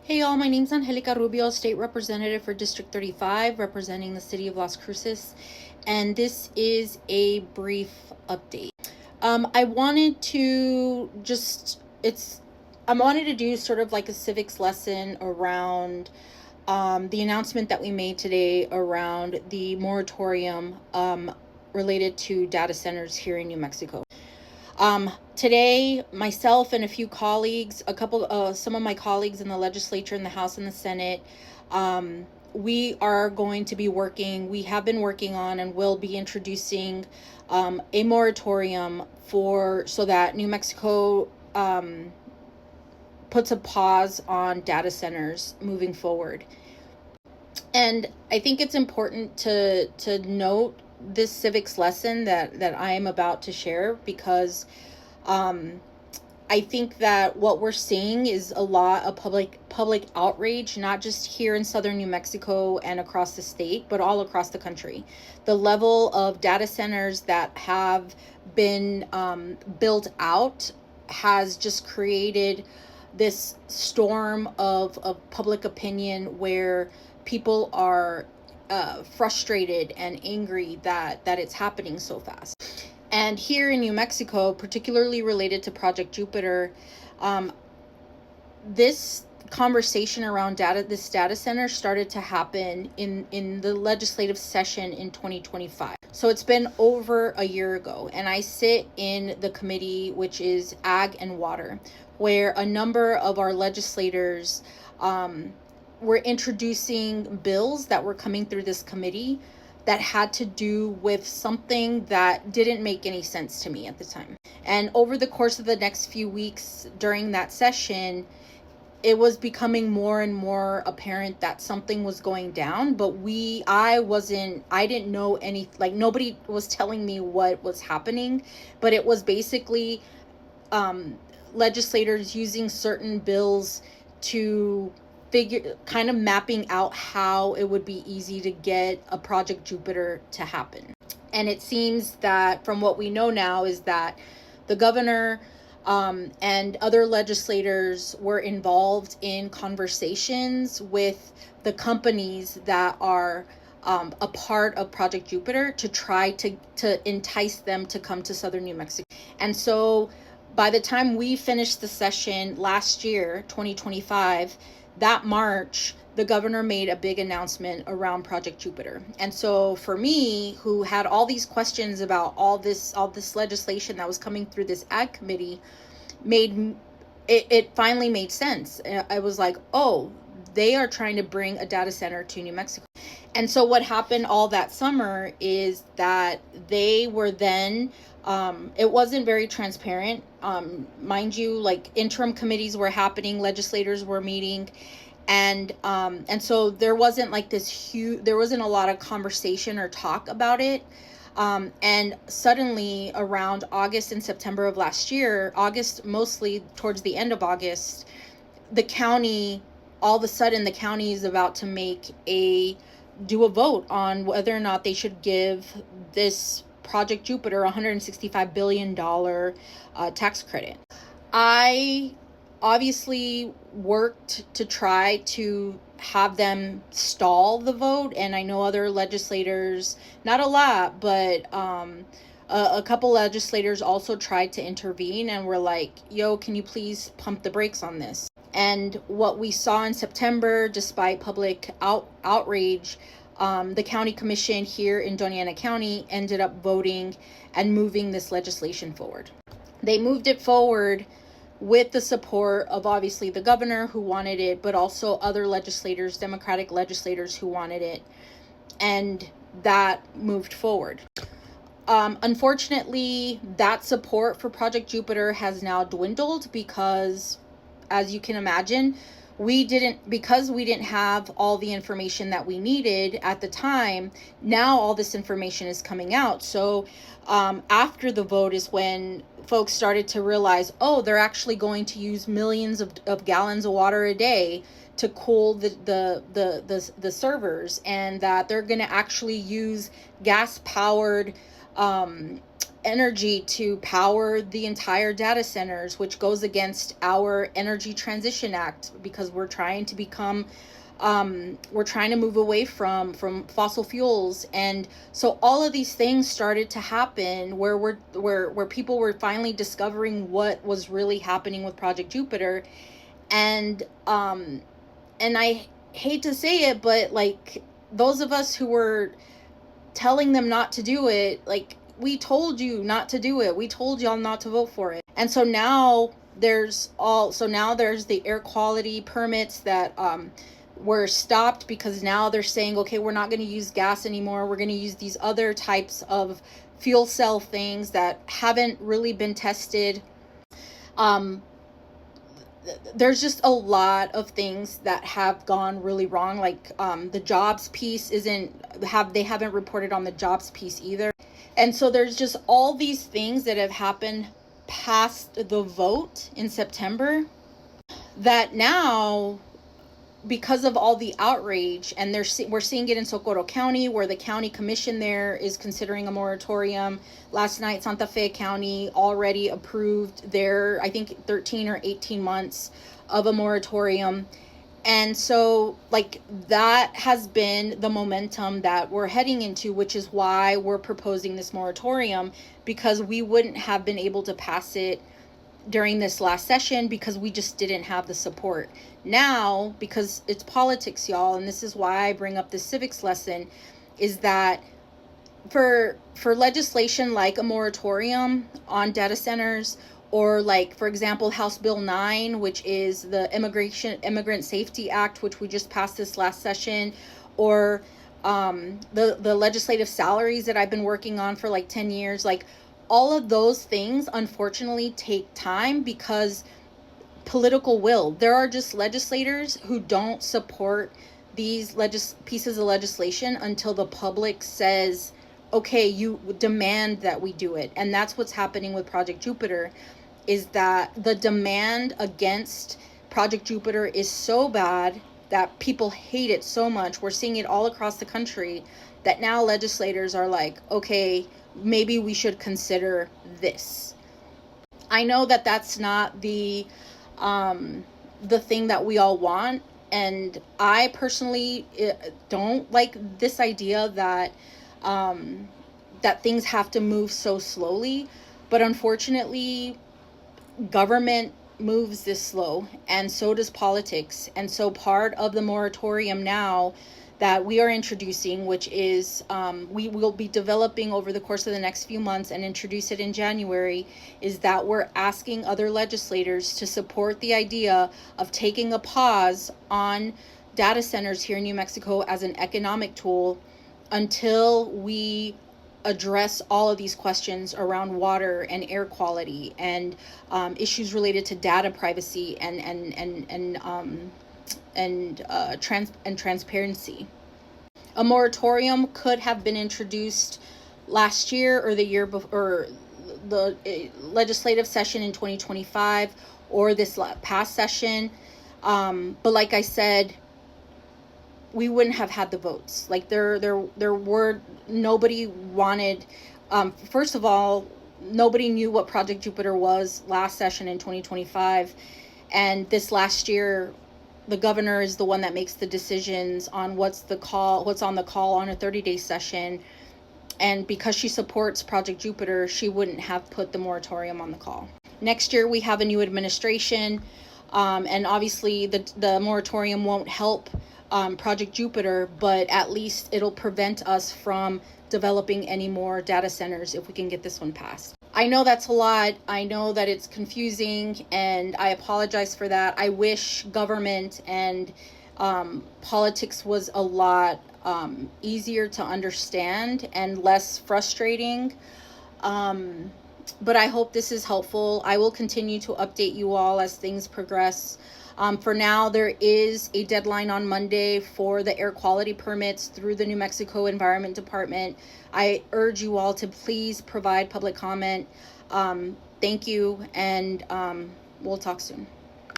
Hey y'all, my name's Angelica Rubio, State Representative for District 35, representing the city of Las Cruces, and this is a brief update. I wanted to I wanted to do sort of like a civics lesson around the announcement that we made today around the moratorium related to data centers here in New Mexico. Today, myself and a few colleagues, some of my colleagues in the legislature, in the House and the Senate, we are going to be we have been working on and will be introducing a moratorium so that New Mexico puts a pause on data centers moving forward. And I think it's important to note this civics lesson that I am about to share, because I think that what we're seeing is a lot of public outrage, not just here in southern New Mexico and across the state, but all across the country. The level of data centers that have been built out has just created this storm of public opinion where people are frustrated and angry that it's happening so fast. And here in New Mexico, particularly related to Project Jupiter, this conversation around this data center started to happen in the legislative session in 2025. So it's been over a year ago, and I sit in the committee, which is Ag and Water, where a number of our legislators were introducing bills that were coming through this committee that had to do with something that didn't make any sense to me at the time. And over the course of the next few weeks during that session, it was becoming more and more apparent that something was going down, but I didn't know nobody was telling me what was happening, but it was basically legislators using certain bills to kind of mapping out how it would be easy to get a Project Jupiter to happen. And it seems that from what we know now is that the governor and other legislators were involved in conversations with the companies that are a part of Project Jupiter to try to entice them to come to southern New Mexico. And so by the time we finished the session last year, 2025, that March, the governor made a big announcement around Project Jupiter. And so for me, who had all these questions about all this legislation that was coming through this ag committee, it finally made sense. I was like, oh, they are trying to bring a data center to New Mexico. And so what happened all that summer is that they were then it wasn't very transparent. Mind you, like interim committees were happening, legislators were meeting, and so there wasn't like there wasn't a lot of conversation or talk about it. And suddenly around August and September of last year, August, mostly towards the end of August, all of a sudden the county is about to do a vote on whether or not they should give this Project Jupiter $165 billion tax credit. I obviously worked to try to have them stall the vote, and I know other legislators, not a lot, but a couple legislators also tried to intervene and were like, yo, can you please pump the brakes on this? And what we saw in September, despite public outrage, the county commission here in Doña Ana County ended up voting and moving this legislation forward. They moved it forward with the support of obviously the governor, who wanted it, but also other legislators, Democratic legislators, who wanted it. And that moved forward. Unfortunately, that support for Project Jupiter has now dwindled because, as you can imagine, because we didn't have all the information that we needed at the time. Now all this information is coming out. So after the vote is when folks started to realize, oh, they're actually going to use millions of gallons of water a day to cool the servers, and that they're going to actually use gas powered energy to power the entire data centers, which goes against our Energy Transition Act, because we're trying to become we're trying to move away from fossil fuels. And so all of these things started to happen where where people were finally discovering what was really happening with Project Jupiter. And I hate to say it, but like, those of us who were telling them not to do it, like, we told you not to do it, we told y'all not to vote for it. And so now there's the air quality permits that were stopped, because now they're saying, okay, we're not going to use gas anymore, we're going to use these other types of fuel cell things that haven't really been tested. There's just a lot of things that have gone really wrong. Like the jobs piece they haven't reported on the jobs piece either. And so there's just all these things that have happened past the vote in September, that now, because of all the outrage, and we're seeing it in Socorro County, where the county commission there is considering a moratorium. Last night, Santa Fe County already approved their, I think, 13 or 18 months of a moratorium. And so, like, that has been the momentum that we're heading into, which is why we're proposing this moratorium, because we wouldn't have been able to pass it during this last session because we just didn't have the support. Now, because it's politics, y'all, and this is why I bring up this civics lesson, is that for legislation like a moratorium on data centers, or like, for example, House Bill 9, which is the Immigrant Safety Act, which we just passed this last session, or the legislative salaries that I've been working on for like 10 years, like, all of those things unfortunately take time because political will. There are just legislators who don't support these pieces of legislation until the public says, okay, you demand that we do it. And that's what's happening with Project Jupiter, is that the demand against Project Jupiter is so bad that people hate it so much. We're seeing it all across the country, that now legislators are like, okay, maybe we should consider this. I know that that's not the thing that we all want, and I personally don't like this idea that that things have to move so slowly. But unfortunately, government moves this slow, and so does politics. And so part of the moratorium now that we are introducing, which is we will be developing over the course of the next few months and introduce it in January, is that we're asking other legislators to support the idea of taking a pause on data centers here in New Mexico as an economic tool until we address all of these questions around water and air quality, and issues related to data privacy and transparency. A moratorium could have been introduced last year or the year before, or the legislative session in 2025, or this past session. But like I said, we wouldn't have had the votes. Like, nobody wanted, first of all, nobody knew what Project Jupiter was last session in 2025. And this last year, the governor is the one that makes the decisions on what's on the call on a 30-day session. And because she supports Project Jupiter, she wouldn't have put the moratorium on the call. Next year, we have a new administration, and obviously the moratorium won't help Project Jupiter, but at least it'll prevent us from developing any more data centers if we can get this one passed. I know that's a lot. I know that it's confusing, and I apologize for that. I wish government and politics was a lot easier to understand and less frustrating. But I hope this is helpful. I will continue to update you all as things progress. For now, there is a deadline on Monday for the air quality permits through the New Mexico Environment Department. I urge you all to please provide public comment. Thank you, and we'll talk soon.